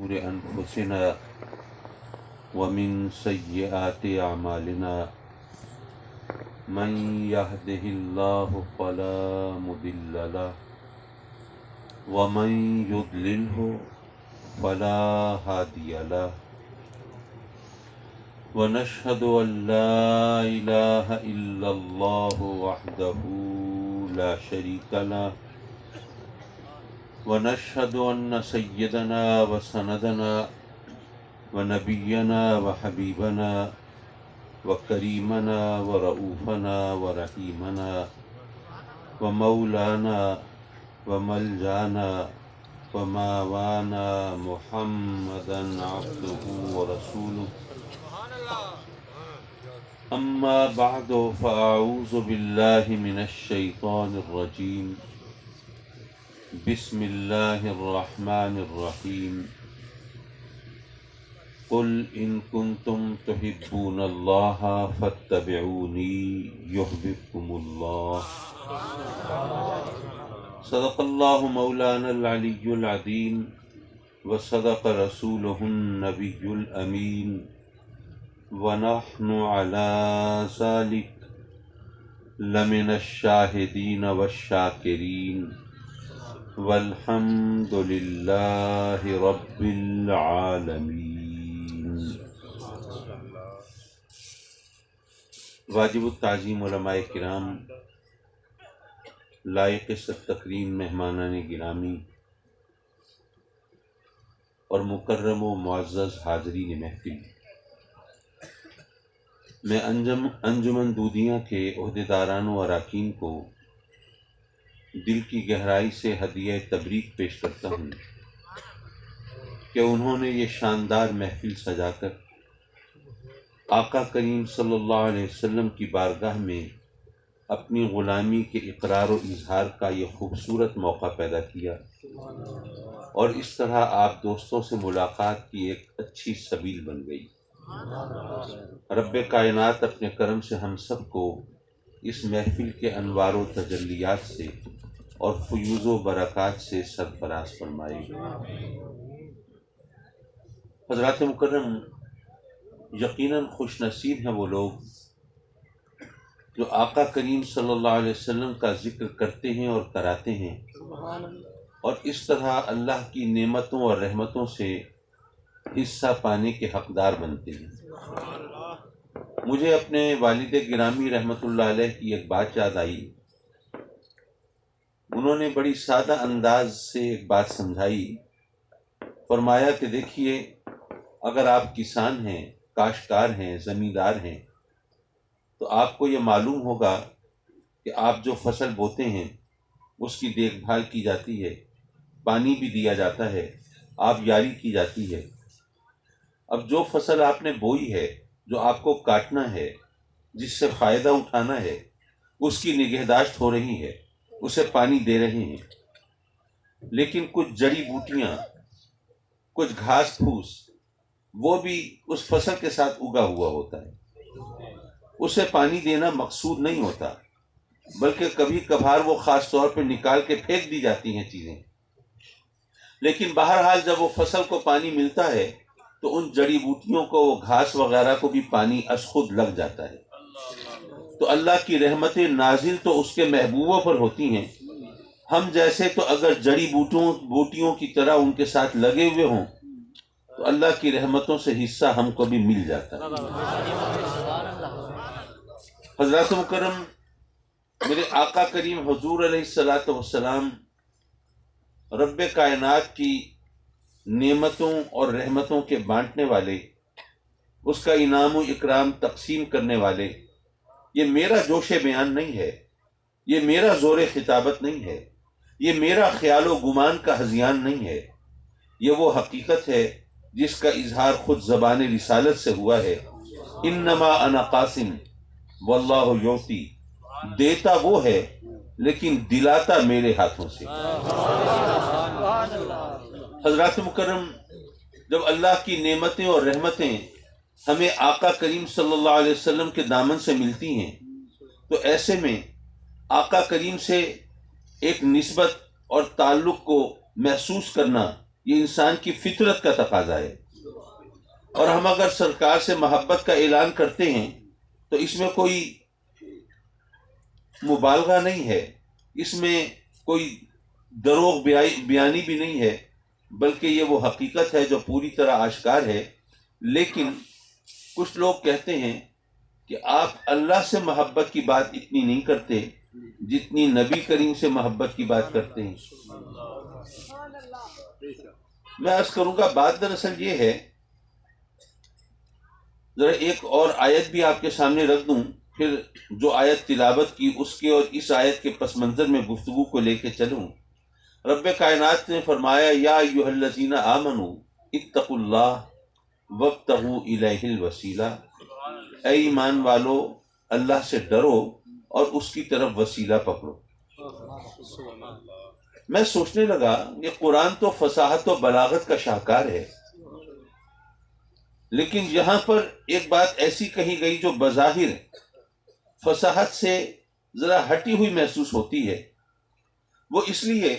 شرور أنفسنا ومن سيئات أعمالنا من يهده الله فلا مضل له ومن يضلله فلا هادي له ونشهد أن لا إله إلا الله وحده لا شريك له ونشهد أن سيدنا وسندنا ونبينا وحبيبنا وكريمنا ورؤوفنا ورحيمنا ومولانا وملجانا وماوانا محمدا عبده ورسوله أما بعد فأعوذ بالله من الشيطان الرجيم بسم الله الرحمن الرحيم قل إن كنتم تحبون الله فاتبعوني يحببكم الله صدق الله مولانا العلي العظيم وصدق رسوله النبي الأمين ونحن على ذلك لمن الشاهدين والشاكرين والحمد لله رب العالمين۔ واجب التعظیم علماء کرام، لائق تکریم مہمانان گرامی اور مکرم و معزز حاضرین محفل، میں انجمن دودیاں کے عہدیداران و اراکین کو دل کی گہرائی سے ہدیہ تبریک پیش کرتا ہوں کہ انہوں نے یہ شاندار محفل سجا کر آقا کریم صلی اللہ علیہ وسلم کی بارگاہ میں اپنی غلامی کے اقرار و اظہار کا یہ خوبصورت موقع پیدا کیا، اور اس طرح آپ دوستوں سے ملاقات کی ایک اچھی سبیل بن گئی۔ رب کائنات اپنے کرم سے ہم سب کو اس محفل کے انوار و تجلیات سے اور فیوز و برکات سے سرفراز فرمائے۔ حضرات مکرم، یقیناً خوش نصیب ہیں وہ لوگ جو آقا کریم صلی اللہ علیہ وسلم کا ذکر کرتے ہیں اور کراتے ہیں، اور اس طرح اللہ کی نعمتوں اور رحمتوں سے حصہ پانے کے حقدار بنتے ہیں۔ مجھے اپنے والد گرامی رحمۃ اللہ علیہ کی ایک بات یاد آئی۔ انہوں نے بڑی سادہ انداز سے ایک بات سمجھائی۔ فرمایا کہ دیکھیے، اگر آپ کسان ہیں، کاشتکار ہیں، زمیندار ہیں، تو آپ کو یہ معلوم ہوگا کہ آپ جو فصل بوتے ہیں اس کی دیکھ بھال کی جاتی ہے، پانی بھی دیا جاتا ہے، آبیاری کی جاتی ہے۔ اب جو فصل آپ نے بوئی ہے، جو آپ کو کاٹنا ہے، جس سے فائدہ اٹھانا ہے، اس کی نگہداشت ہو رہی ہے، اسے پانی دے رہے ہیں، لیکن کچھ جڑی بوٹیاں، کچھ گھاس پھوس، وہ بھی اس فصل کے ساتھ اگا ہوا ہوتا ہے۔ اسے پانی دینا مقصود نہیں ہوتا، بلکہ کبھی کبھار وہ خاص طور پہ نکال کے پھینک دی جاتی ہیں چیزیں، لیکن بہرحال جب وہ فصل کو پانی ملتا ہے تو ان جڑی بوٹیوں کو، وہ گھاس وغیرہ کو بھی پانی از خود لگ جاتا ہے۔ تو اللہ کی رحمتیں نازل تو اس کے محبوبوں پر ہوتی ہیں، ہم جیسے تو اگر جڑی بوٹیوں کی طرح ان کے ساتھ لگے ہوئے ہوں تو اللہ کی رحمتوں سے حصہ ہم کو بھی مل جاتا ہے۔ حضرات مکرم، میرے آقا کریم حضور علیہ الصلوۃ والسلام رب کائنات کی نعمتوں اور رحمتوں کے بانٹنے والے، اس کا انعام و اکرام تقسیم کرنے والے، یہ میرا جوش بیان نہیں ہے، یہ میرا زور خطابت نہیں ہے، یہ میرا خیال و گمان کا ہذیان نہیں ہے، یہ وہ حقیقت ہے جس کا اظہار خود زبان رسالت سے ہوا ہے۔ انما انا قاسم واللہ یعطی، دیتا وہ ہے لیکن دلاتا میرے ہاتھوں سے۔ حضرات مکرم، جب اللہ کی نعمتیں اور رحمتیں ہمیں آقا کریم صلی اللہ علیہ وسلم کے دامن سے ملتی ہیں تو ایسے میں آقا کریم سے ایک نسبت اور تعلق کو محسوس کرنا یہ انسان کی فطرت کا تقاضا ہے، اور ہم اگر سرکار سے محبت کا اعلان کرتے ہیں تو اس میں کوئی مبالغہ نہیں ہے، اس میں کوئی دروغ بیانی بھی نہیں ہے، بلکہ یہ وہ حقیقت ہے جو پوری طرح آشکار ہے۔ لیکن کچھ لوگ کہتے ہیں کہ آپ اللہ سے محبت کی بات اتنی نہیں کرتے جتنی نبی کریم سے محبت کی بات کرتے ہیں۔ میں عرض کروں گا بات دراصل یہ ہے، ذرا ایک اور آیت بھی آپ کے سامنے رکھ دوں، پھر جو آیت تلاوت کی اس کے اور اس آیت کے پس منظر میں گفتگو کو لے کے چلوں۔ رب کائنات نے فرمایا یا ایھا الذین آمنوا اتقوا اللہ وابتغوا الیہ الوسیلہ، اے ایمان والو اللہ سے ڈرو اور اس کی طرف وسیلہ پکڑو۔ میں سوچنے لگا کہ قرآن تو فصاحت و بلاغت کا شاہکار ہے، لیکن یہاں پر ایک بات ایسی کہی گئی جو بظاہر فصاحت سے ذرا ہٹی ہوئی محسوس ہوتی ہے۔ وہ اس لیے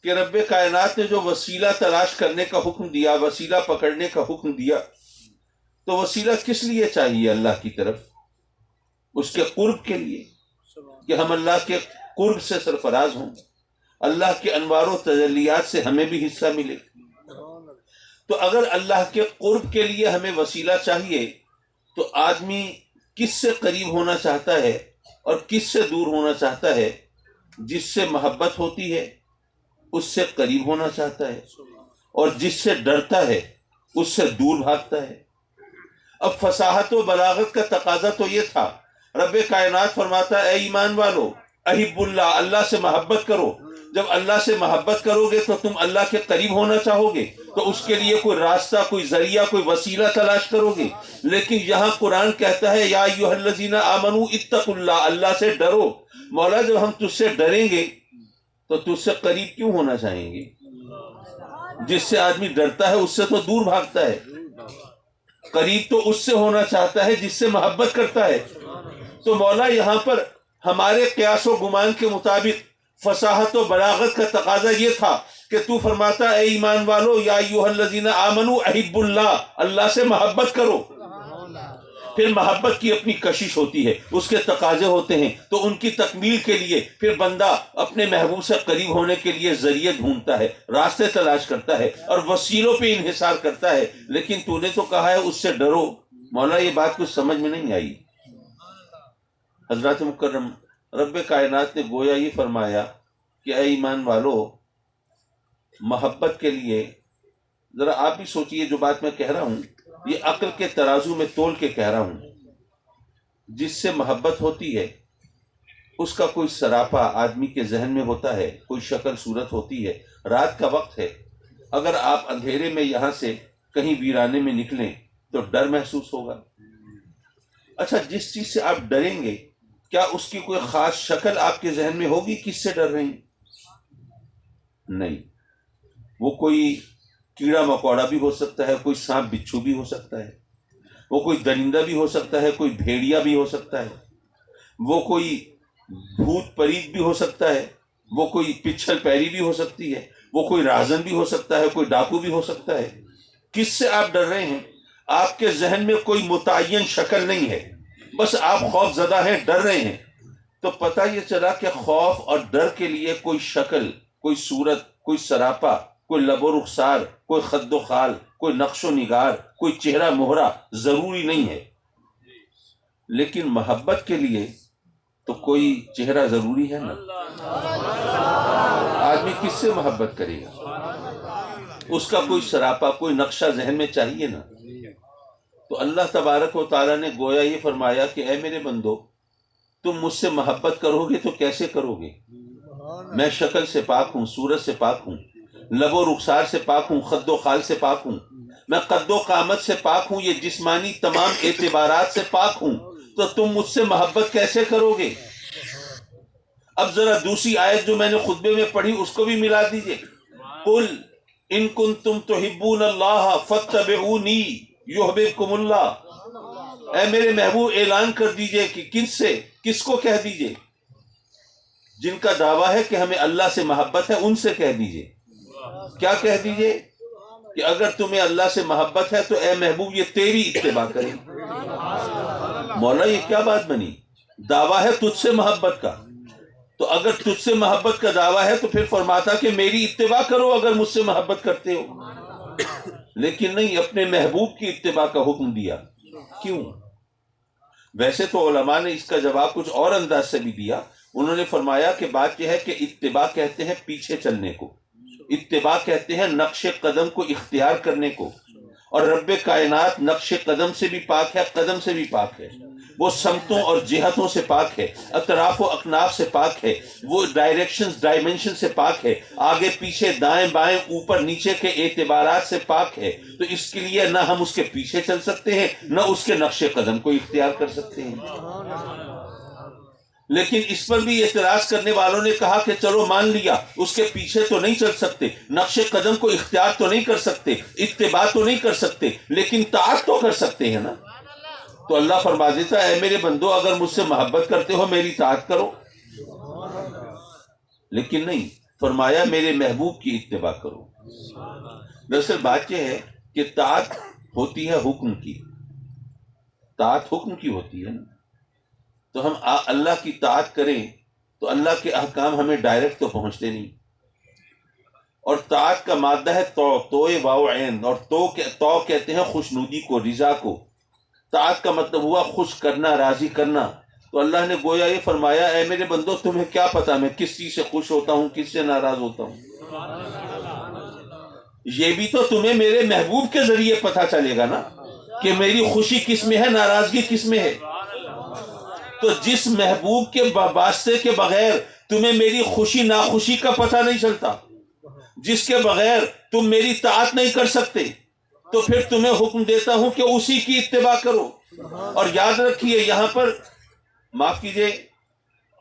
کہ رب کائنات نے جو وسیلہ تلاش کرنے کا حکم دیا، وسیلہ پکڑنے کا حکم دیا، تو وسیلہ کس لیے چاہیے اللہ کی طرف؟ اس کے قرب کے لیے، کہ ہم اللہ کے قرب سے سرفراز ہوں، اللہ کے انوار و تجلیات سے ہمیں بھی حصہ ملے۔ تو اگر اللہ کے قرب کے لیے ہمیں وسیلہ چاہیے تو آدمی کس سے قریب ہونا چاہتا ہے اور کس سے دور ہونا چاہتا ہے؟ جس سے محبت ہوتی ہے اس سے قریب ہونا چاہتا ہے، اور جس سے ڈرتا ہے اس سے دور بھاگتا ہے۔ اب فصاحت و بلاغت کا تقاضا تو یہ تھا، رب کائنات فرماتا ہے اے ایمان والو احب اللہ، اللہ سے محبت کرو۔ جب اللہ سے محبت کرو گے تو تم اللہ کے قریب ہونا چاہو گے، تو اس کے لیے کوئی راستہ، کوئی ذریعہ، کوئی وسیلہ تلاش کرو گے۔ لیکن یہاں قرآن کہتا ہے یا ایھا الذین آمنوا اتقوا اللہ، اللہ سے ڈرو۔ مولا جب ہم تجھ سے ڈریں گے تو تجھ سے قریب کیوں ہونا چاہیں گے؟ جس سے آدمی ڈرتا ہے اس سے تو دور بھاگتا ہے، قریب تو اس سے ہونا چاہتا ہے جس سے محبت کرتا ہے۔ تو مولا یہاں پر ہمارے قیاس و گمان کے مطابق فصاحت و بلاغت کا تقاضا یہ تھا کہ تو فرماتا اے ایمان والو یا ایھا الذین آمنوا احب اللہ، اللہ سے محبت کرو۔ پھر محبت کی اپنی کشش ہوتی ہے، اس کے تقاضے ہوتے ہیں، تو ان کی تکمیل کے لیے پھر بندہ اپنے محبوب سے قریب ہونے کے لیے ذریعے ڈھونڈتا ہے، راستے تلاش کرتا ہے اور وسیلوں پہ انحصار کرتا ہے۔ لیکن تو نے تو کہا ہے اس سے ڈرو۔ مولا یہ بات کچھ سمجھ میں نہیں آئی۔ حضرات مکرم، رب کائنات نے گویا یہ فرمایا کہ اے ایمان والو محبت کے لیے ذرا آپ بھی سوچئے، جو بات میں کہہ رہا ہوں یہ عقل کے ترازو میں تول کے کہہ رہا ہوں۔ جس سے محبت ہوتی ہے اس کا کوئی سراپا آدمی کے ذہن میں ہوتا ہے، کوئی شکل صورت ہوتی ہے۔ رات کا وقت ہے، اگر آپ اندھیرے میں یہاں سے کہیں ویرانے میں نکلیں تو ڈر محسوس ہوگا۔ اچھا، جس چیز سے آپ ڈریں گے کیا اس کی کوئی خاص شکل آپ کے ذہن میں ہوگی؟ کس سے ڈر رہے ہیں؟ نہیں، وہ کوئی کیڑا مکوڑا بھی ہو سکتا ہے، کوئی سانپ بچھو بھی ہو سکتا ہے، وہ کوئی درندہ بھی ہو سکتا ہے، کوئی بھیڑیا بھی ہو سکتا ہے، وہ کوئی بھوت پریت بھی ہو سکتا ہے، وہ کوئی پچھل پیری بھی ہو سکتی ہے، وہ کوئی رازن بھی ہو سکتا ہے، کوئی ڈاکو بھی ہو سکتا ہے۔ کس سے آپ ڈر رہے ہیں؟ آپ کے ذہن میں کوئی متعین شکل نہیں ہے، بس آپ خوف زدہ ہیں، ڈر رہے ہیں۔ تو پتہ یہ چلا کہ خوف اور ڈر کے لیے کوئی شکل، کوئی صورت، کوئی سراپا، کوئی لب و رخسار، کوئی خد و خال، کوئی نقش و نگار، کوئی چہرہ مہرہ ضروری نہیں ہے۔ لیکن محبت کے لیے تو کوئی چہرہ ضروری ہے نا۔ آدمی کس سے محبت کرے گا؟ اس کا کوئی سراپا، کوئی نقشہ ذہن میں چاہیے نا۔ تو اللہ تبارک و تعالیٰ نے گویا یہ فرمایا کہ اے میرے بندو تم مجھ سے محبت کرو گے تو کیسے کرو گے؟ میں شکل سے پاک ہوں، صورت سے پاک ہوں، لب و رخسار سے پاک ہوں، خد و خال سے پاک ہوں، میں قد و قامت سے پاک ہوں، یہ جسمانی تمام اعتبارات سے پاک ہوں، تو تم مجھ سے محبت کیسے کرو گے؟ اب ذرا دوسری آیت جو میں نے خطبے میں پڑھی اس کو بھی ملا دیجئے۔ قل ان کنتم تحبون اللہ فاتبعونی یحببکم اللہ۔ اے میرے محبوب اعلان کر دیجئے کہ کس کو کہہ دیجئے؟ جن کا دعویٰ ہے کہ ہمیں اللہ سے محبت ہے ان سے کہہ دیجئے کیا کہہ دیجئے کہ اگر تمہیں اللہ سے محبت ہے تو اے محبوب یہ تیری اتباع کریں. مولا یہ کیا بات بنی؟ دعویٰ ہے تجھ سے محبت کا، تو اگر تجھ سے محبت کا دعویٰ ہے تو پھر فرماتا کہ میری اتباع کرو اگر مجھ سے محبت کرتے ہو. لیکن نہیں، اپنے محبوب کی اتباع کا حکم دیا. کیوں؟ ویسے تو علماء نے اس کا جواب کچھ اور انداز سے بھی دیا. انہوں نے فرمایا کہ بات یہ ہے کہ اتباع کہتے ہیں پیچھے چلنے کو، اتباع کہتے ہیں نقش قدم کو اختیار کرنے کو، اور رب کائنات نقش قدم سے بھی پاک ہے، قدم سے بھی پاک ہے. وہ سمتوں اور جہتوں سے پاک ہے، اطراف و اکناف سے پاک ہے، وہ ڈائریکشنز ڈائمنشن سے پاک ہے، آگے پیچھے دائیں بائیں اوپر نیچے کے اعتبارات سے پاک ہے. تو اس کے لیے نہ ہم اس کے پیچھے چل سکتے ہیں نہ اس کے نقش قدم کو اختیار کر سکتے ہیں. لیکن اس پر بھی اعتراض کرنے والوں نے کہا کہ چلو مان لیا، اس کے پیچھے تو نہیں چل سکتے، نقش قدم کو اختیار تو نہیں کر سکتے، اتباع تو نہیں کر سکتے، لیکن طاعت تو کر سکتے ہیں نا. تو اللہ فرما دیتا ہے اے میرے بندو اگر مجھ سے محبت کرتے ہو میری طاعت کرو. لیکن نہیں، فرمایا میرے محبوب کی اتباع کرو. دراصل بات یہ ہے کہ طاعت ہوتی ہے حکم کی، طاعت حکم کی ہوتی ہے نا. تو ہم اللہ کی طاعت کریں تو اللہ کے احکام ہمیں ڈائریکٹ تو پہنچتے نہیں. اور طاعت کا مادہ ہے توئے واو عین، اور تو کہتے ہیں خوشنودی کو، رضا کو. طاعت کا مطلب ہوا خوش کرنا، راضی کرنا. تو اللہ نے گویا یہ فرمایا اے میرے بندو تمہیں کیا پتا میں کس چیز سے خوش ہوتا ہوں کس سے ناراض ہوتا ہوں. یہ بھی تو تمہیں میرے محبوب کے ذریعے پتا چلے گا نا کہ میری خوشی کس میں ہے، ناراضگی کس میں ہے. تو جس محبوب کے واسطے کے بغیر تمہیں میری خوشی ناخوشی کا پتہ نہیں چلتا، جس کے بغیر تم میری طاعت نہیں کر سکتے، تو پھر تمہیں حکم دیتا ہوں کہ اسی کی اتباع کرو. اور یاد رکھیے یہاں پر، معاف کیجئے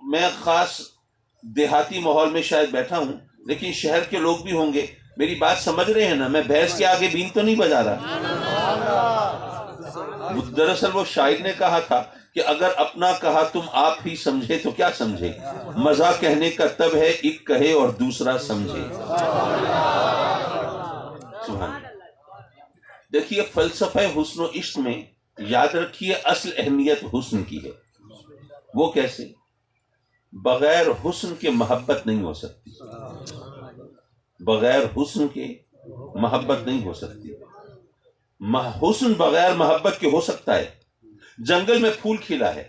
میں خاص دیہاتی ماحول میں شاید بیٹھا ہوں لیکن شہر کے لوگ بھی ہوں گے، میری بات سمجھ رہے ہیں نا؟ میں بحث کے آگے بین تو نہیں بجا رہا. دراصل وہ شاعر نے کہا تھا کہ اگر اپنا کہا تم آپ ہی سمجھے تو کیا سمجھے، مزہ کہنے کا تب ہے ایک کہے اور دوسرا سمجھے. سبحان. دیکھیے فلسفہ حسن و عشق میں یاد رکھیے اصل اہمیت حسن کی ہے. وہ کیسے؟ بغیر حسن کے محبت نہیں ہو سکتی، بغیر حسن کے محبت نہیں ہو سکتی. حسن بغیر محبت کے ہو سکتا ہے. جنگل میں پھول کھلا ہے،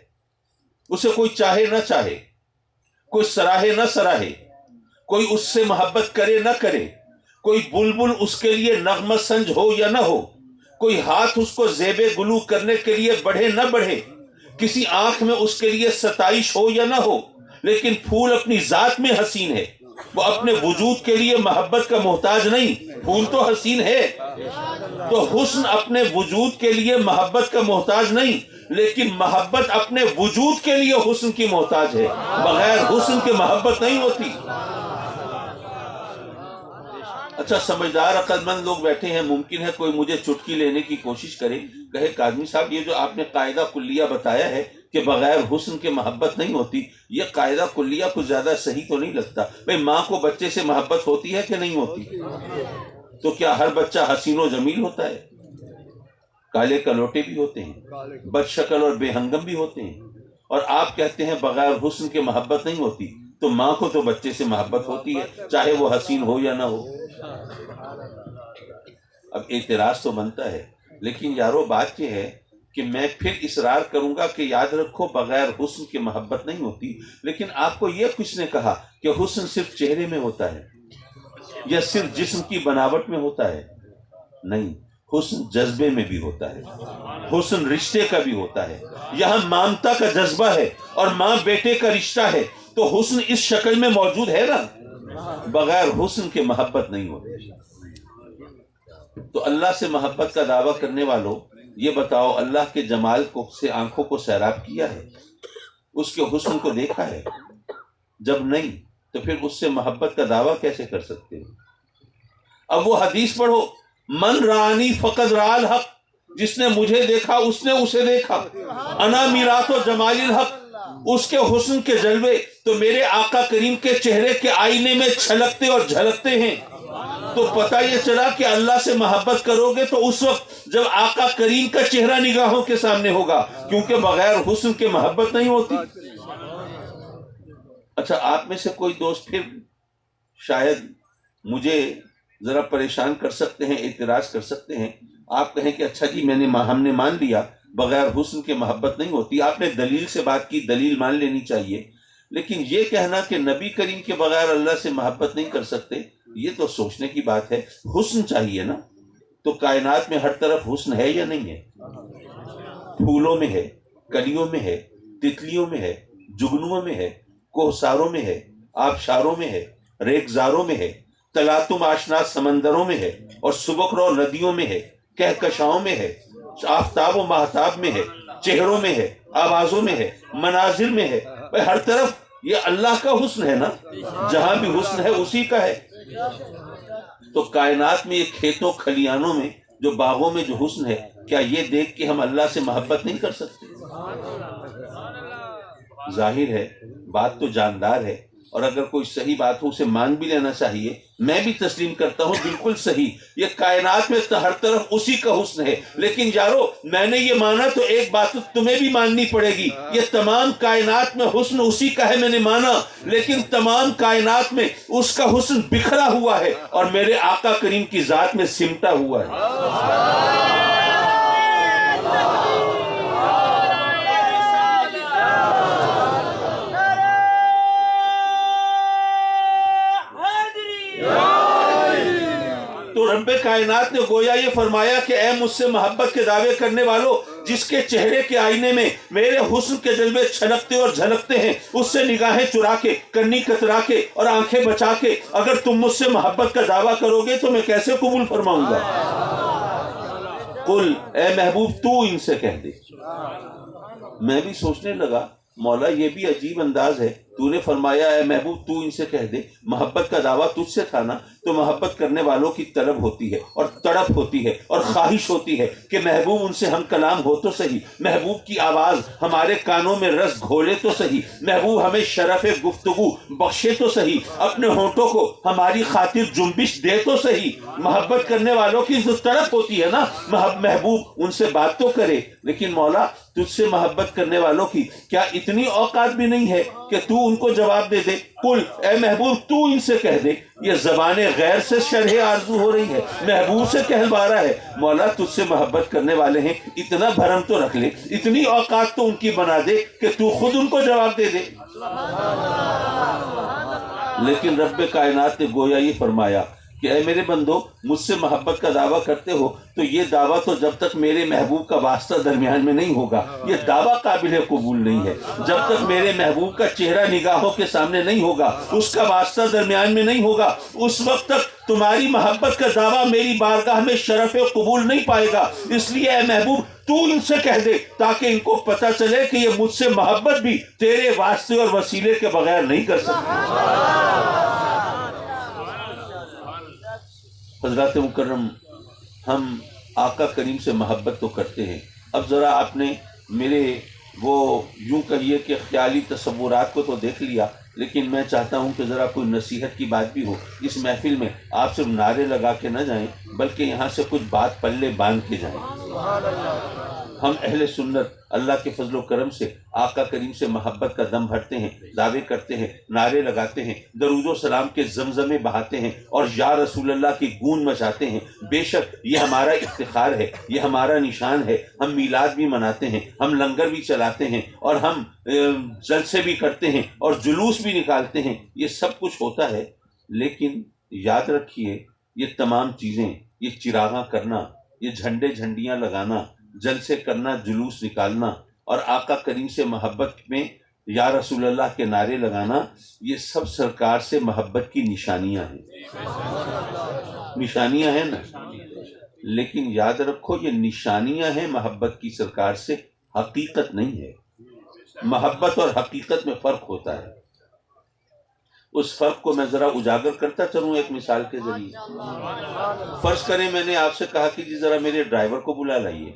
اسے کوئی چاہے نہ چاہے، کوئی سراہے نہ سراہے، کوئی اس سے محبت کرے نہ کرے، کوئی بلبل اس کے لیے نغمہ سنج ہو یا نہ ہو، کوئی ہاتھ اس کو زیب گلو کرنے کے لیے بڑھے نہ بڑھے، کسی آنکھ میں اس کے لیے ستائش ہو یا نہ ہو، لیکن پھول اپنی ذات میں حسین ہے. وہ اپنے وجود کے لیے محبت کا محتاج نہیں، پھول تو حسین ہے. تو حسن اپنے وجود کے لیے محبت کا محتاج نہیں، لیکن محبت اپنے وجود کے لیے حسن کی محتاج ہے. بغیر حسن کے محبت نہیں ہوتی. اچھا سمجھدار عقل مند لوگ بیٹھے ہیں، ممکن ہے کوئی مجھے چٹکی لینے کی کوشش کرے، کہے قاضی صاحب یہ جو آپ نے قاعدہ کلیہ بتایا ہے کہ بغیر حسن کے محبت نہیں ہوتی، یہ قاعدہ کلیہ کچھ زیادہ صحیح تو نہیں لگتا. بھئی ماں کو بچے سے محبت ہوتی ہے کہ نہیں ہوتی؟ تو کیا ہر بچہ حسین و جمیل ہوتا ہے؟ کالے کلوٹے بھی ہوتے ہیں، بد شکل اور بے ہنگم بھی ہوتے ہیں. اور آپ کہتے ہیں بغیر حسن کے محبت نہیں ہوتی. تو ماں کو تو بچے سے محبت ہوتی ہے چاہے وہ حسین ہو یا نہ ہو. اب اعتراض تو بنتا ہے، لیکن یارو بات یہ ہے کہ میں پھر اصرار کروں گا کہ یاد رکھو بغیر حسن کی محبت نہیں ہوتی. لیکن آپ کو یہ کس نے کہا کہ حسن صرف چہرے میں ہوتا ہے یا صرف جسم کی بناوٹ میں ہوتا ہے؟ نہیں، حسن جذبے میں بھی ہوتا ہے، حسن رشتے کا بھی ہوتا ہے. یہاں مامتا کا جذبہ ہے اور ماں بیٹے کا رشتہ ہے، تو حسن اس شکل میں موجود ہے نا. بغیر حسن کے محبت نہیں ہوتی. تو اللہ سے محبت کا دعویٰ کرنے والوں یہ بتاؤ اللہ کے جمال کو سے آنکھوں کو سیراب کیا ہے، اس کے حسن کو دیکھا ہے؟ جب نہیں تو پھر اس سے محبت کا دعویٰ کیسے کر سکتے ہو؟ اب وہ حدیث پڑھو، من رانی فقد رأى الحق، جس نے مجھے دیکھا اس نے اسے دیکھا. انا میرات و جمال الحق، اس کے حسن کے جلوے تو میرے آقا کریم کے چہرے کے آئینے میں چھلکتے اور جھلکتے ہیں. تو پتہ یہ چلا کہ اللہ سے محبت کرو گے تو اس وقت جب آقا کریم کا چہرہ نگاہوں کے سامنے ہوگا، کیونکہ بغیر حسن کے محبت نہیں ہوتی۔ اچھا، آپ میں سے کوئی دوست پھر شاید مجھے ذرا پریشان کر سکتے ہیں، اعتراض کر سکتے ہیں، آپ کہیں کہ اچھا جی ہم نے مان لیا بغیر حسن کے محبت نہیں ہوتی، آپ نے دلیل سے بات کی، دلیل مان لینی چاہیے، لیکن یہ کہنا کہ نبی کریم کے بغیر اللہ سے محبت نہیں کر سکتے، یہ تو سوچنے کی بات ہے۔ حسن چاہیے نا، تو کائنات میں ہر طرف حسن ہے یا نہیں ہے؟ پھولوں میں ہے، کلیوں میں ہے، تتلیوں میں ہے، جگنوں میں ہے، کوہساروں میں ہے، آبشاروں میں ہے، ریگزاروں میں ہے، تلاتم آشنا سمندروں میں ہے، اور سبک رو ندیوں میں ہے، کہکشاؤں میں ہے، آفتاب و مہتاب میں ہے، چہروں میں ہے، آوازوں میں ہے، مناظر میں ہے، ہر طرف یہ اللہ کا حسن ہے نا، جہاں بھی حسن ہے اسی کا ہے۔ تو کائنات میں یہ کھیتوں کھلیانوں میں جو باغوں میں جو حسن ہے، کیا یہ دیکھ کے ہم اللہ سے محبت نہیں کر سکتے؟ ظاہر ہے بات تو جاندار ہے، اور اگر کوئی صحیح بات ہو اسے مان بھی لینا چاہیے، میں بھی تسلیم کرتا ہوں بالکل صحیح، یہ کائنات میں ہر طرف اسی کا حسن ہے، لیکن یارو میں نے یہ مانا تو ایک بات تمہیں بھی ماننی پڑے گی، یہ تمام کائنات میں حسن اسی کا ہے، میں نے مانا، لیکن تمام کائنات میں اس کا حسن بکھرا ہوا ہے اور میرے آقا کریم کی ذات میں سمٹا ہوا ہے۔ تو رب کائنات نے گویا یہ فرمایا کہ اے مجھ سے محبت کے دعوے کرنے والوں، جس کے چہرے کے آئینے میں میرے حسن کے جلوے چھلکتے اور جھلکتے ہیں، اس سے نگاہیں چرا کے، کنی کترا کے اور آنکھیں بچا کے اگر تم مجھ سے محبت کا دعویٰ کرو گے تو میں کیسے قبول فرماؤں گا؟ قل، اے محبوب تو ان سے کہہ دے۔ میں بھی سوچنے لگا مولا یہ بھی عجیب انداز ہے، تو نے فرمایا اے محبوب تو ان سے کہہ دے، محبت کا دعویٰ تجھ سے تھا نا، تو محبت کرنے والوں کی طلب ہوتی ہے اور تڑپ ہوتی ہے اور خواہش ہوتی ہے کہ محبوب ان سے ہم کلام ہو تو صحیح، محبوب کی آواز ہمارے کانوں میں رس گھولے تو صحیح، محبوب ہمیں شرف گفتگو بخشے تو صحیح، اپنے ہونٹوں کو ہماری خاطر جنبش دے تو صحیح۔ محبت کرنے والوں کی جو تڑپ ہوتی ہے نا، محبوب ان سے بات تو کرے، لیکن مولا تجھ سے محبت کرنے والوں کی کیا اتنی اوقات بھی نہیں ہے کہ تو ان کو جواب دے دے؟ قل، اے محبوب تو ان سے کہہ دے۔ یہ زبان غیر سے شرح آرزو ہو رہی ہے، محبوب سے کہلوا رہا ہے مولا تجھ سے محبت کرنے والے ہیں، اتنا بھرم تو رکھ لے، اتنی اوقات تو ان کی بنا دے کہ تو خود ان کو جواب دے دے۔ لیکن رب کائنات نے گویا یہ فرمایا کہ اے میرے بندو، مجھ سے محبت کا دعویٰ کرتے ہو تو یہ دعویٰ تو جب تک میرے محبوب کا واسطہ درمیان میں نہیں ہوگا یہ دعویٰ قابل قبول نہیں ہے، جب تک میرے محبوب کا چہرہ نگاہوں کے سامنے نہیں ہوگا، اس کا واسطہ درمیان میں نہیں ہوگا، اس وقت تک تمہاری محبت کا دعویٰ میری بارگاہ میں شرف قبول نہیں پائے گا۔ اس لیے اے محبوب تو ان سے کہہ دے تاکہ ان کو پتہ چلے کہ یہ مجھ سے محبت بھی تیرے واسطے اور وسیلے کے بغیر نہیں کر سکتے۔ حضرات مکرم، ہم آقا کریم سے محبت تو کرتے ہیں، اب ذرا آپ نے میرے وہ یوں کہیے کہ خیالی تصورات کو تو دیکھ لیا، لیکن میں چاہتا ہوں کہ ذرا کوئی نصیحت کی بات بھی ہو اس محفل میں، آپ صرف نعرے لگا کے نہ جائیں بلکہ یہاں سے کچھ بات پلے باندھ کے جائیں۔ ہم اہل سنت اللہ کے فضل و کرم سے آقا کریم سے محبت کا دم بھرتے ہیں، دعوے کرتے ہیں، نعرے لگاتے ہیں، درود و سلام کے زمزمے بہاتے ہیں اور یا رسول اللہ کی گونج مچاتے ہیں۔ بے شک یہ ہمارا افتخار ہے، یہ ہمارا نشان ہے، ہم میلاد بھی مناتے ہیں، ہم لنگر بھی چلاتے ہیں اور ہم جلسے بھی کرتے ہیں اور جلوس بھی نکالتے ہیں، یہ سب کچھ ہوتا ہے، لیکن یاد رکھیے یہ تمام چیزیں، یہ چراغاں کرنا، یہ جھنڈے جھنڈیاں لگانا، جلسے کرنا، جلوس نکالنا اور آقا کریم سے محبت میں یا رسول اللہ کے نعرے لگانا، یہ سب سرکار سے محبت کی نشانیاں ہیں، نشانیاں ہیں نا، لیکن یاد رکھو یہ نشانیاں ہیں محبت کی سرکار سے، حقیقت نہیں ہے۔ محبت اور حقیقت میں فرق ہوتا ہے، اس فرق کو میں ذرا اجاگر کرتا چلوں ایک مثال کے ذریعے۔ فرض کریں میں نے آپ سے کہا کہ جی ذرا میرے ڈرائیور کو بلا لائیے،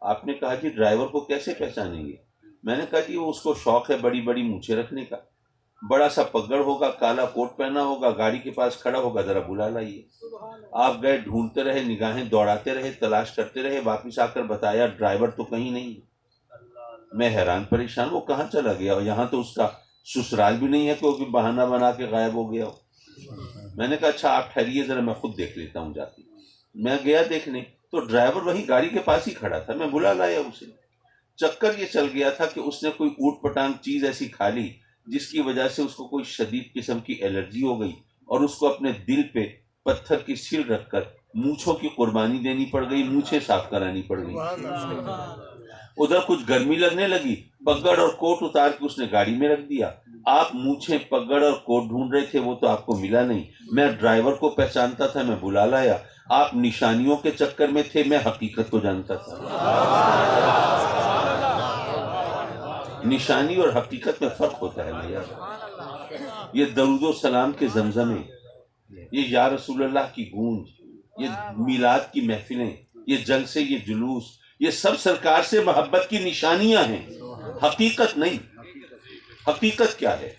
آپ نے کہا جی ڈرائیور کو کیسے پہچانیں گے؟ میں نے کہا جی وہ اس کو شوق ہے بڑی بڑی مونچھیں رکھنے کا، بڑا سا پگڑ ہوگا، کالا کوٹ پہنا ہوگا، گاڑی کے پاس کھڑا ہوگا، ذرا بلا لائیے. آپ گئے، ڈھونڈتے رہے، نگاہیں دوڑاتے رہے، تلاش کرتے رہے، واپس آ کر بتایا ڈرائیور تو کہیں نہیں. میں حیران پریشان، وہ کہاں چلا گیا؟ اور یہاں تو اس کا سسرال بھی نہیں ہے کہ وہ بھی بہانہ بنا کے غائب ہو گیا ہو. میں نے کہا اچھا آپ ٹھہریے ذرا، میں خود دیکھ لیتا ہوں جا کے. میں گیا دیکھنے تو ڈرائیور وہیں گاڑی کے پاس ہی کھڑا تھا. میں بلا لایا اسے. چکر یہ چل گیا تھا کہ اس نے کوئی اوٹ پٹانگ چیز ایسی کھا لی جس کی وجہ سے اس کو کوئی شدید قسم کی الرجی ہو گئی، اور اس کو اپنے دل پہ پتھر کی سیل رکھ کر مونچھوں کی قربانی دینی پڑ گئی، مونچھیں صاف کرانی پڑ گئی. ادھر کچھ گرمی لگنے لگی، پگڑ اور کوٹ اتار کے اس نے گاڑی میں رکھ دیا. آپ مونچھیں، پگڑ اور کوٹ ڈھونڈ رہے تھے، وہ تو آپ کو ملا نہیں. میں ڈرائیور کو پہچانتا تھا، میں بلا لایا. آپ نشانیوں کے چکر میں تھے، میں حقیقت کو جانتا تھا. نشانی اور حقیقت میں فرق ہوتا ہے بھیا. یہ درود و سلام کے زمزمے، یہ یا رسول اللہ کی گونج، یہ میلاد کی محفلیں، یہ جلسے، یہ جلوس، یہ سب سرکار سے محبت کی نشانیاں ہیں، حقیقت نہیں. حقیقت کیا ہے؟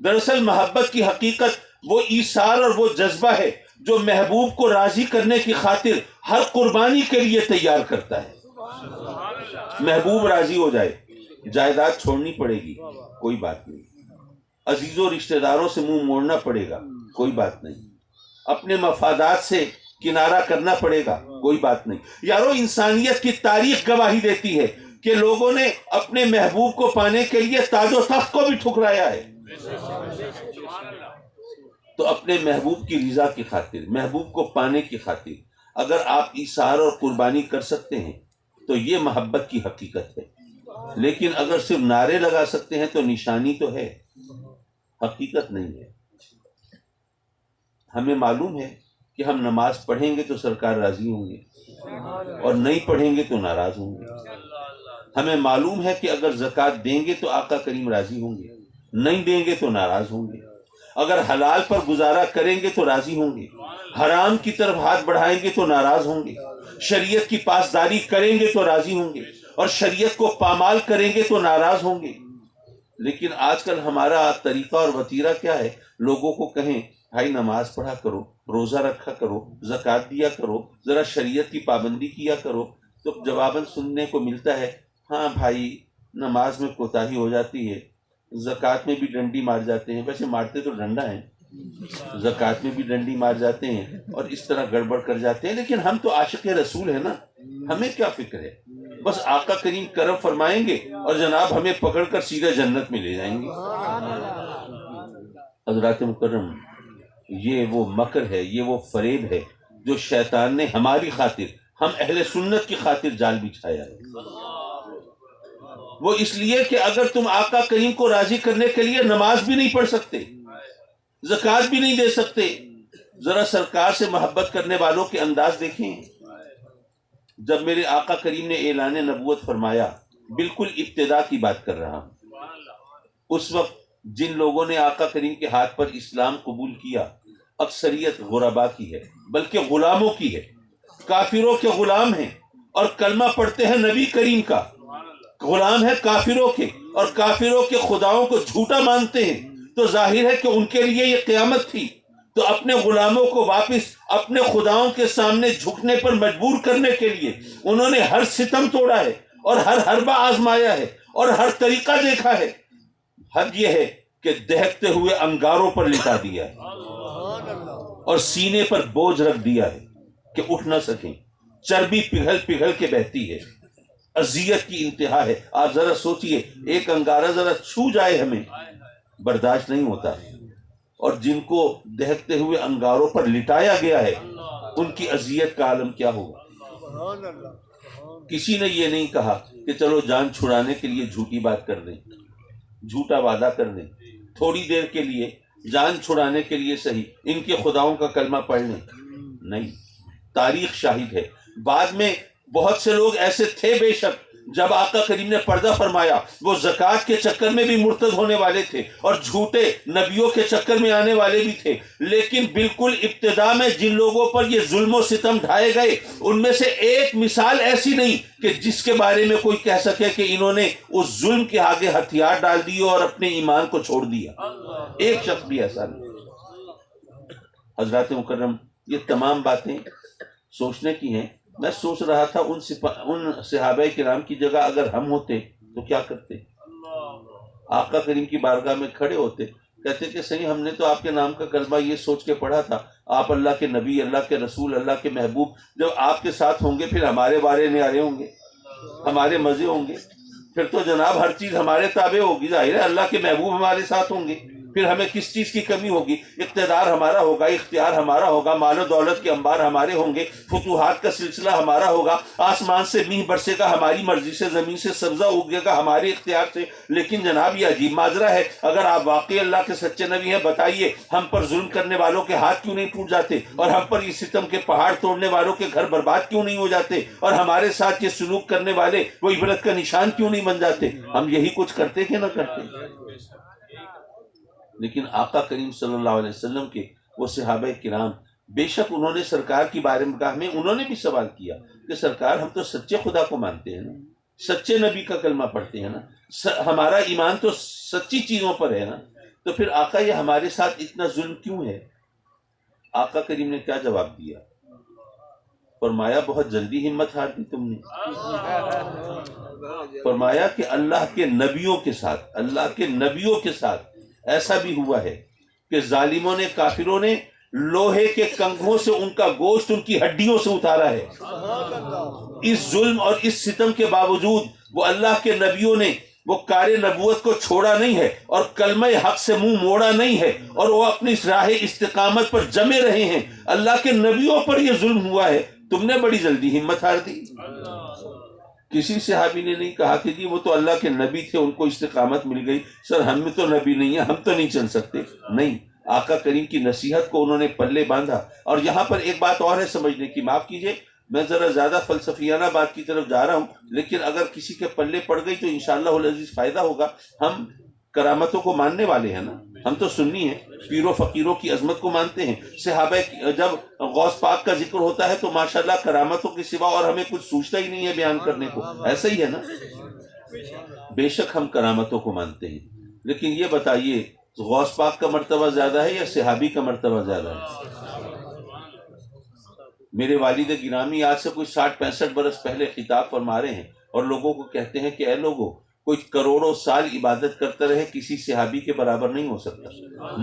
دراصل محبت کی حقیقت وہ ایثار اور وہ جذبہ ہے جو محبوب کو راضی کرنے کی خاطر ہر قربانی کے لیے تیار کرتا ہے. محبوب راضی ہو جائے، جائیداد چھوڑنی پڑے گی، کوئی بات نہیں. عزیزوں رشتہ داروں سے منہ موڑنا پڑے گا، کوئی بات نہیں. اپنے مفادات سے کنارہ کرنا پڑے گا، کوئی بات نہیں. یارو انسانیت کی تاریخ گواہی دیتی ہے کہ لوگوں نے اپنے محبوب کو پانے کے لیے تاج و تخت کو بھی ٹھکرایا ہے. تو اپنے محبوب کی رضا کی خاطر، محبوب کو پانے کی خاطر اگر آپ ایثار اور قربانی کر سکتے ہیں تو یہ محبت کی حقیقت ہے. لیکن اگر صرف نعرے لگا سکتے ہیں تو نشانی تو ہے، حقیقت نہیں ہے. ہمیں معلوم ہے کہ ہم نماز پڑھیں گے تو سرکار راضی ہوں گے، اور نہیں پڑھیں گے تو ناراض ہوں گے. ہمیں معلوم ہے کہ اگر زکوٰۃ دیں گے تو آقا کریم راضی ہوں گے، نہیں دیں گے تو ناراض ہوں گے. اگر حلال پر گزارا کریں گے تو راضی ہوں گے، حرام کی طرف ہاتھ بڑھائیں گے تو ناراض ہوں گے. شریعت کی پاسداری کریں گے تو راضی ہوں گے، اور شریعت کو پامال کریں گے تو ناراض ہوں گے. لیکن آج کل ہمارا طریقہ اور وتیرہ کیا ہے؟ لوگوں کو کہیں بھائی نماز پڑھا کرو، روزہ رکھا کرو، زکوٰۃ دیا کرو، ذرا شریعت کی پابندی کیا کرو، تو جواباً سننے کو ملتا ہے ہاں بھائی نماز میں کوتاہی ہو جاتی ہے، زکوٰۃ میں بھی ڈنڈی مار جاتے ہیں. ویسے مارتے تو ڈنڈا ہے، زکوٰۃ میں بھی ڈنڈی مار جاتے ہیں اور اس طرح گڑبڑ کر جاتے ہیں. لیکن ہم تو عاشق رسول ہیں نا، ہمیں کیا فکر ہے؟ بس آقا کریم کرم فرمائیں گے اور جناب ہمیں پکڑ کر سیدھا جنت میں لے جائیں گے. حضرات مکرم، یہ وہ مکر ہے، یہ وہ فریب ہے جو شیطان نے ہماری خاطر، ہم اہل سنت کی خاطر جال بچھایا ہے. وہ اس لیے کہ اگر تم آقا کریم کو راضی کرنے کے لیے نماز بھی نہیں پڑھ سکتے، زکوٰۃ بھی نہیں دے سکتے، ذرا سرکار سے محبت کرنے والوں کے انداز دیکھیں. جب میرے آقا کریم نے اعلان نبوت فرمایا، بالکل ابتدا کی بات کر رہا ہوں، اس وقت جن لوگوں نے آقا کریم کے ہاتھ پر اسلام قبول کیا اکثریت غربا کی ہے، بلکہ غلاموں کی ہے. کافروں کے غلام ہیں اور کلمہ پڑھتے ہیں نبی کریم کا. غلام ہے کافروں کے، اور کافروں کے خداؤں کو جھوٹا مانتے ہیں. تو ظاہر ہے کہ ان کے لیے یہ قیامت تھی. تو اپنے غلاموں کو واپس اپنے خداؤں کے سامنے جھکنے پر مجبور کرنے کے لیے انہوں نے ہر ستم توڑا ہے، اور ہر حربہ آزمایا ہے، اور ہر طریقہ دیکھا ہے. حد یہ ہے کہ دہکتے ہوئے انگاروں پر لٹا دیا ہے اور سینے پر بوجھ رکھ دیا ہے کہ اٹھ نہ سکیں. چربی پگھل پگھل کے بہتی ہے، اذیت کی انتہا ہے. آپ ذرا سوچئے، ایک انگارہ ذرا چھو جائے ہمیں برداشت نہیں ہوتا، اور جن کو دہکتے ہوئے انگاروں پر لٹایا گیا ہے ان کی اذیت کا عالم کیا ہوگا. کسی نے یہ نہیں کہا کہ چلو جان چھڑانے کے لیے جھوٹی بات کر دیں، جھوٹا وعدہ کر دیں، تھوڑی دیر کے لیے جان چھڑانے کے لیے صحیح ان کے خداؤں کا کلمہ پڑھ لیں. نہیں، تاریخ شاہد ہے. بعد میں بہت سے لوگ ایسے تھے بے شک جب آقا کریم نے پردہ فرمایا وہ زکوٰۃ کے چکر میں بھی مرتد ہونے والے تھے اور جھوٹے نبیوں کے چکر میں آنے والے بھی تھے، لیکن بالکل ابتدا میں جن لوگوں پر یہ ظلم و ستم ڈھائے گئے ان میں سے ایک مثال ایسی نہیں کہ جس کے بارے میں کوئی کہہ سکے کہ انہوں نے اس ظلم کے آگے ہتھیار ڈال دیے اور اپنے ایمان کو چھوڑ دیا، ایک شخص بھی ایسا نہیں۔ حضرات مکرم، یہ تمام باتیں سوچنے کی ہیں۔ میں سوچ رہا تھا ان صحابہ کرام کی جگہ اگر ہم ہوتے تو کیا کرتے؟ آقا کریم کی بارگاہ میں کھڑے ہوتے، کہتے کہ صحیح ہم نے تو آپ کے نام کا کلمہ یہ سوچ کے پڑھا تھا، آپ اللہ کے نبی، اللہ کے رسول، اللہ کے محبوب، جب آپ کے ساتھ ہوں گے پھر ہمارے بارے نیارے ہوں گے، ہمارے مزے ہوں گے، پھر تو جناب ہر چیز ہمارے تابع ہوگی، ظاہر ہے اللہ کے محبوب ہمارے ساتھ ہوں گے، پھر ہمیں کس چیز کی کمی ہوگی؟ اقتدار ہمارا ہوگا، اختیار ہمارا ہوگا، مال و دولت کے انبار ہمارے ہوں گے، فتوحات کا سلسلہ ہمارا ہوگا، آسمان سے میہ برسے گا ہماری مرضی سے، زمین سے سبزہ اگے گا ہمارے اختیار سے۔ لیکن جناب یہ عجیب ماجرا ہے، اگر آپ واقعی اللہ کے سچے نبی ہیں بتائیے ہم پر ظلم کرنے والوں کے ہاتھ کیوں نہیں ٹوٹ جاتے، اور ہم پر یہ ستم کے پہاڑ توڑنے والوں کے گھر برباد کیوں نہیں ہو جاتے، اور ہمارے ساتھ یہ سلوک کرنے والے وہ عبرت کا نشان کیوں نہیں بن جاتے؟ ہم یہی کچھ کرتے کہ نہ کرتے؟ لیکن آقا کریم صلی اللہ علیہ وسلم کے وہ صحابہ کرام، بے شک انہوں نے سرکار کی بارگاہ میں انہوں نے بھی سوال کیا کہ سرکار ہم تو سچے خدا کو مانتے ہیں نا، سچے نبی کا کلمہ پڑھتے ہیں نا، ہمارا ایمان تو سچی چیزوں پر ہے نا، تو پھر آقا یہ ہمارے ساتھ اتنا ظلم کیوں ہے؟ آقا کریم نے کیا جواب دیا؟ فرمایا بہت جلدی ہمت ہار دی تم نے۔ فرمایا کہ اللہ کے نبیوں کے ساتھ ایسا بھی ہوا ہے کہ ظالموں نے، کافروں نے لوہے کے کنگھوں سے ان کا گوشت ان کی ہڈیوں سے اتارا ہے۔ اس ظلم اور اس ستم کے باوجود وہ اللہ کے نبیوں نے وہ کار نبوت کو چھوڑا نہیں ہے اور کلمہ حق سے منہ موڑا نہیں ہے، اور وہ اپنی راہ استقامت پر جمے رہے ہیں۔ اللہ کے نبیوں پر یہ ظلم ہوا ہے، تم نے بڑی جلدی ہمت ہار دی۔ کسی صحابی نے نہیں کہا کہ جی وہ تو اللہ کے نبی تھے ان کو استقامت مل گئی، سر ہم میں تو نبی نہیں ہے، ہم تو نہیں چل سکتے۔ نہیں، آقا کریم کی نصیحت کو انہوں نے پلے باندھا۔ اور یہاں پر ایک بات اور ہے سمجھنے کی، معاف کیجئے میں ذرا زیادہ فلسفیانہ بات کی طرف جا رہا ہوں، لیکن اگر کسی کے پلے پڑ گئی تو انشاءاللہ العزیز فائدہ ہوگا۔ ہم کرامتوں کو ماننے والے ہیں نا، ہم تو سنی ہیں، پیر و فقیروں کی عظمت کو مانتے ہیں۔ صحابہ جب غوث پاک کا ذکر ہوتا ہے تو ماشاءاللہ کرامتوں کے سوا اور ہمیں کچھ سوچتا ہی نہیں ہے بیان کرنے کو، ایسا ہی ہے نا؟ بے شک ہم کرامتوں کو مانتے ہیں، لیکن یہ بتائیے غوث پاک کا مرتبہ زیادہ ہے یا صحابی کا مرتبہ زیادہ ہے؟ میرے والد گرامی آج سے کوئی 60-65 برس پہلے خطاب فرما رہے ہیں اور لوگوں کو کہتے ہیں کہ اے لوگوں، کوئی کروڑوں سال عبادت کرتا رہے کسی صحابی کے برابر نہیں ہو سکتا۔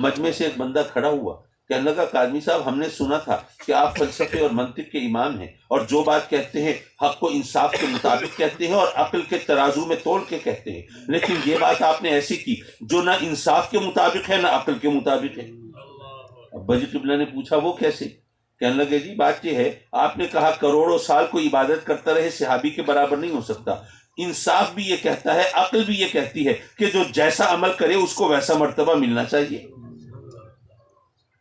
مجمع سے ایک بندہ کھڑا ہوا، کہنے لگا قاضی صاحب ہم نے سنا تھا کہ آپ فلسفے اور منطق کے امام ہیں اور جو بات کہتے ہیں حق کو انصاف کے مطابق کہتے ہیں اور عقل کے ترازو میں تول کے کہتے ہیں، لیکن یہ بات آپ نے ایسی کی جو نہ انصاف کے مطابق ہے نہ عقل کے مطابق ہے۔ ابا جی قبلہ نے پوچھا وہ کیسے؟ کہنے لگے جی بات یہ ہے، آپ نے کہا کروڑوں سال کوئی عبادت کرتا رہے صحابی کے برابر نہیں ہو سکتا، انصاف بھی یہ کہتا ہے، عقل بھی یہ کہتی ہے کہ جو جیسا عمل کرے اس کو ویسا مرتبہ ملنا چاہیے۔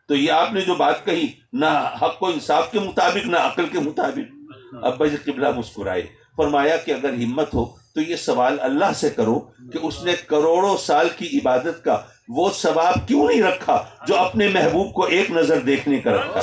تو یہ آپ نے جو بات کہی نہ حق و انصاف کے مطابق نہ عقل کے مطابق۔ ابا جی قبلہ مسکرائے، فرمایا کہ اگر ہمت ہو تو یہ سوال اللہ سے کرو کہ اس نے کروڑوں سال کی عبادت کا وہ ثواب کیوں نہیں رکھا جو اپنے محبوب کو ایک نظر دیکھنے کا رکھا۔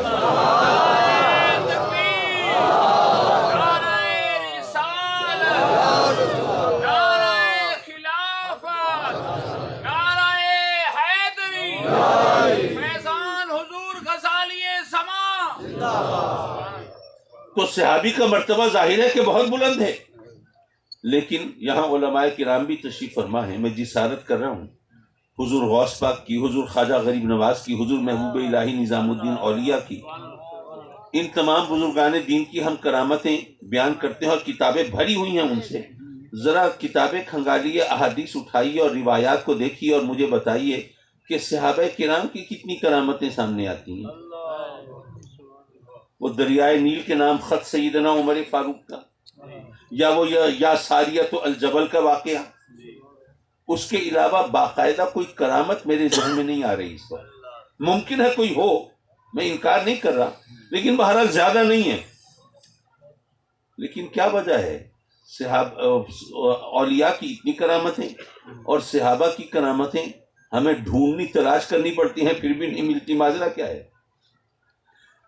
تو صحابی کا مرتبہ ظاہر ہے کہ بہت بلند ہے، لیکن یہاں علماء کرام بھی تشریف فرما ہیں۔ میں جسارت کر رہا ہوں حضور غوث پاک کی، حضور خواجہ غریب نواز کی، حضور محبوب الہی نظام الدین اولیاء کی، ان تمام بزرگان دین کی ہم کرامتیں بیان کرتے ہیں اور کتابیں بھری ہوئی ہیں ان سے۔ ذرا کتابیں کھنگالیے، احادیث اٹھائیے اور روایات کو دیکھیے اور مجھے بتائیے کہ صحابہ کرام کی کتنی کرامتیں سامنے آتی ہیں۔ وہ دریائے نیل کے نام خط سیدنا عمر فاروق کا، یا وہ یا ساریت الجبل کا واقعہ، اس کے علاوہ باقاعدہ کوئی کرامت میرے ذہن میں نہیں آ رہی اس وقت۔ ممکن ہے کوئی ہو، میں انکار نہیں کر رہا، لیکن بہرحال زیادہ نہیں ہے۔ لیکن کیا وجہ ہے؟ اولیاء کی اتنی کرامتیں اور صحابہ کی کرامتیں ہمیں ڈھونڈنی تلاش کرنی پڑتی ہیں پھر بھی نہیں ملتی. ماجرا کیا ہے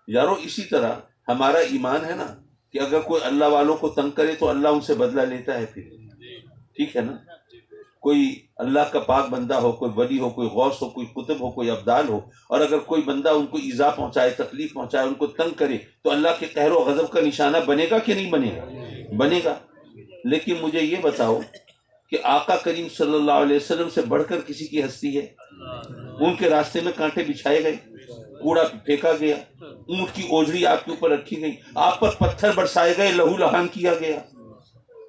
یارو؟ اسی طرح ہمارا ایمان ہے نا کہ اگر کوئی اللہ والوں کو تنگ کرے تو اللہ ان سے بدلہ لیتا ہے پھر. ٹھیک ہے نا؟ کوئی اللہ کا پاک بندہ ہو، کوئی ولی ہو، کوئی غوث ہو، کوئی قطب ہو، کوئی ابدال ہو، اور اگر کوئی بندہ ان کو ایذا پہنچائے، تکلیف پہنچائے، ان کو تنگ کرے تو اللہ کے قہر و غضب کا نشانہ بنے گا کہ نہیں بنے گا؟ بنے گا. لیکن مجھے یہ بتاؤ کہ آقا کریم صلی اللہ علیہ وسلم سے بڑھ کر کسی کی ہستی ہے؟ ان کے راستے میں کانٹے بچھائے گئے، کوڑا پھینکا گیا، اونٹ کی اوجڑی آپ کے اوپر رکھی گئی، آپ پر پتھر برسائے گئے، لہو لہان کیا گیا.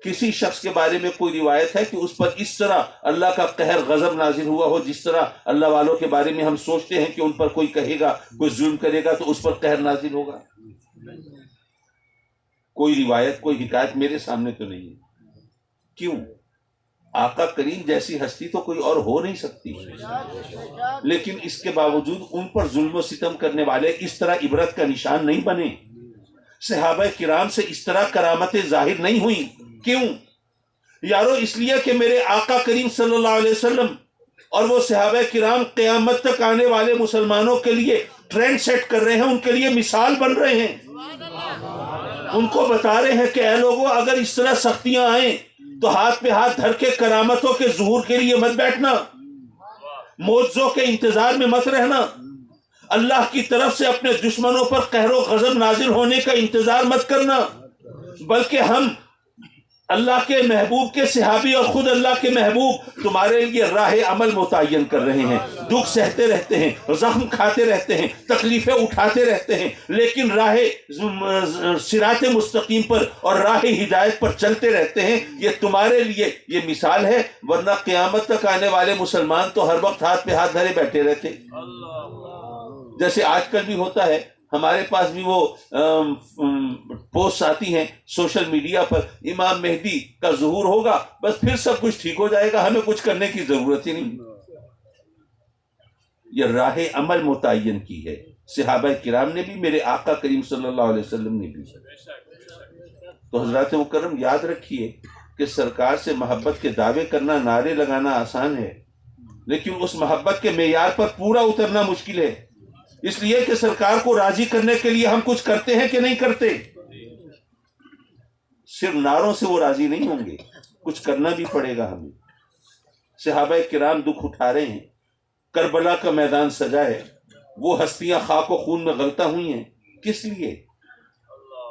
کسی شخص کے بارے میں کوئی روایت ہے کہ اس پر اس طرح اللہ کا قہر غضب نازل ہوا ہو جس طرح اللہ والوں کے بارے میں ہم سوچتے ہیں کہ ان پر کوئی کہے گا، کوئی ظلم کرے گا تو اس پر قہر نازل ہوگا؟ کوئی روایت، کوئی حکایت میرے سامنے تو نہیں ہے. کیوں؟ آقا کریم جیسی ہستی تو کوئی اور ہو نہیں سکتی. لیکن اس کے باوجود ان پر ظلم و ستم کرنے والے اس طرح عبرت کا نشان نہیں بنے، صحابہ کرام سے اس طرح کرامتیں ظاہر نہیں ہوئی. کیوں یارو؟ اس لیے کہ میرے آقا کریم صلی اللہ علیہ وسلم اور وہ صحابہ کرام قیامت تک آنے والے مسلمانوں کے لیے ٹرینڈ سیٹ کر رہے ہیں، ان کے لیے مثال بن رہے ہیں. ان کو بتا رہے ہیں کہ اے لوگوں، اگر اس طرح سختیاں آئیں تو ہاتھ پہ ہاتھ دھر کے کرامتوں کے ظہور کے لیے مت بیٹھنا، معجزوں کے انتظار میں مت رہنا، اللہ کی طرف سے اپنے دشمنوں پر قہر و غضب نازل ہونے کا انتظار مت کرنا، بلکہ ہم اللہ کے محبوب کے صحابی اور خود اللہ کے محبوب تمہارے لیے راہ عمل متعین کر رہے ہیں. دکھ سہتے رہتے ہیں، زخم کھاتے رہتے ہیں، تکلیفیں اٹھاتے رہتے ہیں، لیکن راہ صراط مستقیم پر اور راہ ہدایت پر چلتے رہتے ہیں. یہ تمہارے لیے یہ مثال ہے، ورنہ قیامت تک آنے والے مسلمان تو ہر وقت ہاتھ پہ ہاتھ دھرے بیٹھے رہتے. جیسے آج کل بھی ہوتا ہے، ہمارے پاس بھی وہ پوسٹ آتی ہیں سوشل میڈیا پر، امام مہدی کا ظہور ہوگا بس پھر سب کچھ ٹھیک ہو جائے گا، ہمیں کچھ کرنے کی ضرورت ہی نہیں. یہ راہ عمل متعین کی ہے صحابہ کرام نے بھی، میرے آقا کریم صلی اللہ علیہ وسلم نے بھی. تو حضرات مکرم یاد رکھیے کہ سرکار سے محبت کے دعوے کرنا، نعرے لگانا آسان ہے، لیکن اس محبت کے معیار پر پورا اترنا مشکل ہے. اس لیے کہ سرکار کو راضی کرنے کے لیے ہم کچھ کرتے ہیں کہ نہیں کرتے. صرف نعروں سے وہ راضی نہیں ہوں گے، کچھ کرنا بھی پڑے گا ہمیں. صحابہ کرام دکھ اٹھا رہے ہیں، کربلا کا میدان سجا ہے، وہ ہستیاں خاک و خون میں غلطہ ہوئی ہیں. کس لیے؟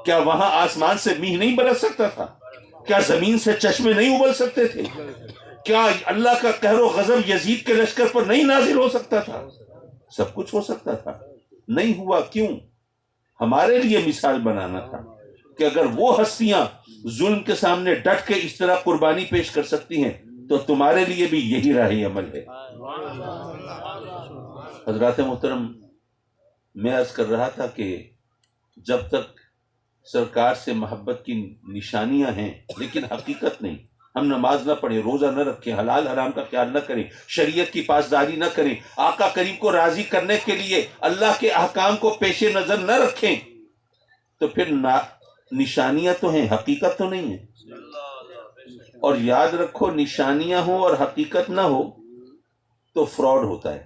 کیا وہاں آسمان سے میہ نہیں برس سکتا تھا؟ کیا زمین سے چشمے نہیں ابل سکتے تھے؟ کیا اللہ کا قہر و غضب یزید کے لشکر پر نہیں نازل ہو سکتا تھا؟ سب کچھ ہو سکتا تھا، نہیں ہوا. کیوں؟ ہمارے لیے مثال بنانا تھا کہ اگر وہ ہستیاں ظلم کے سامنے ڈٹ کے اس طرح قربانی پیش کر سکتی ہیں تو تمہارے لیے بھی یہی راہ عمل ہے. حضرات محترم، میں عرض کر رہا تھا کہ جب تک سرکار سے محبت کی نشانیاں ہیں لیکن حقیقت نہیں، ہم نماز نہ پڑھیں، روزہ نہ رکھیں، حلال حرام کا خیال نہ کریں، شریعت کی پاسداری نہ کریں، آقا کریم کو راضی کرنے کے لیے اللہ کے احکام کو پیش نظر نہ رکھیں، تو پھر نشانیاں تو ہیں، حقیقت تو نہیں ہے. اور یاد رکھو، نشانیاں ہوں اور حقیقت نہ ہو تو فراڈ ہوتا ہے.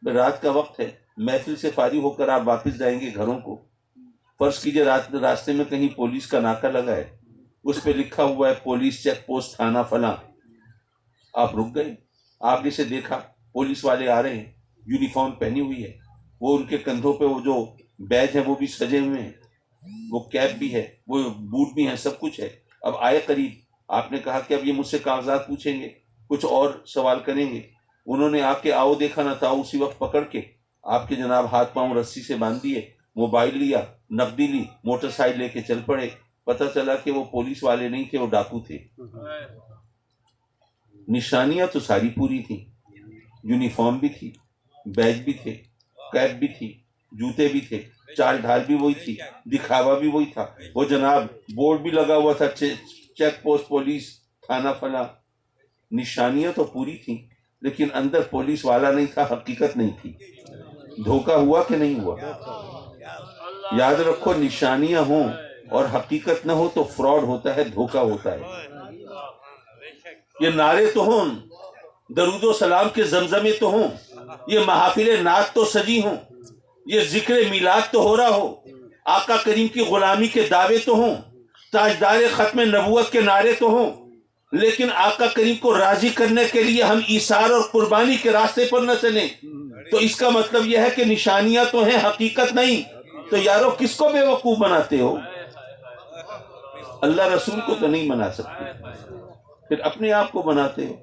رات کا وقت ہے، محفل سے فارغ ہو کر آپ واپس جائیں گے گھروں کو. فرض کیجئے راستے میں کہیں پولیس کا ناکہ لگا ہے، اس پہ لکھا ہوا ہے پولیس چیک پوسٹ تھانہ فلاں. آپ رک گئے، آپ نے سے دیکھا پولیس والے آ رہے ہیں، یونیفارم پہنی ہوئی ہے، وہ ان کے کندھوں پہ وہ جو بیج ہیں وہ بھی سجے ہوئے ہیں، وہ کیپ بھی ہے، وہ بوٹ بھی ہیں، سب کچھ ہے. اب آئے قریب، آپ نے کہا کہ اب یہ مجھ سے کاغذات پوچھیں گے، کچھ اور سوال کریں گے. انہوں نے آپ کے آؤ دیکھا نہ تھا، اسی وقت پکڑ کے آپ کے جناب ہاتھ پاؤں رسی سے باندھ دیے، موبائل لیا، نقدی لی، موٹر سائیکل لے کے چل پڑے. پتہ چلا کہ وہ پولیس والے نہیں تھے، وہ ڈاکو تھے. نشانیاں تو ساری پوری تھیں، یونیفارم بھی تھی، بیج بھی تھے، کیپ بھی تھی، جوتے بھی تھے، چال ڈھال بھی وہی تھی، دکھاوا بھی وہی تھا، وہ جناب بورڈ بھی لگا ہوا تھا چیک پوسٹ پولیس تھانہ فلاں. نشانیاں تو پوری تھیں لیکن اندر پولیس والا نہیں تھا، حقیقت نہیں تھی. دھوکہ ہوا کہ نہیں ہوا؟ یاد رکھو، نشانیاں ہوں اور حقیقت نہ ہو تو فراڈ ہوتا ہے، دھوکہ ہوتا ہے۔ یہ نعرے تو ہوں، درود و سلام کے زمزمے تو ہوں، یہ محافل نعت تو سجی ہوں، یہ ذکر میلاد تو ہو رہا ہو، آقا کریم کی غلامی کے دعوے تو ہوں، تاجدار ختم نبوت کے نعرے تو ہوں، لیکن آقا کریم کو راضی کرنے کے لیے ہم ایثار اور قربانی کے راستے پر نہ چلیں، تو اس کا مطلب یہ ہے کہ نشانیاں تو ہیں، حقیقت نہیں۔ تو یارو کس کو بے وقوف بناتے ہو؟ اللہ رسول کو تو نہیں بنا سکتے، پھر اپنے آپ کو بناتے ہو،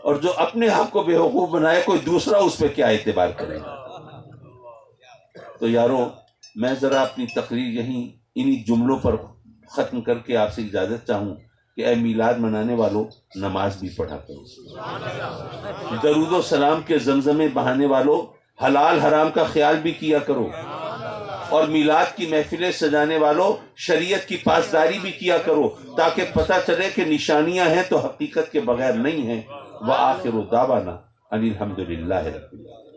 اور جو اپنے آپ کو بے وقوف بنائے کوئی دوسرا اس پہ کیا اعتبار کرے گا؟ تو یارو میں ذرا اپنی تقریر یہیں انہی جملوں پر ختم کر کے آپ سے اجازت چاہوں کہ اے میلاد منانے والوں، نماز بھی پڑھا کرو، درود و سلام کے زمزمے بہانے والوں، حلال حرام کا خیال بھی کیا کرو، اور میلاد کی محفلیں سجانے والوں، شریعت کی پاسداری بھی کیا کرو، تاکہ پتہ چلے کہ نشانیاں ہیں تو حقیقت کے بغیر نہیں ہیں۔ وآخر دعوانا ان الحمد للہ رب العالمین۔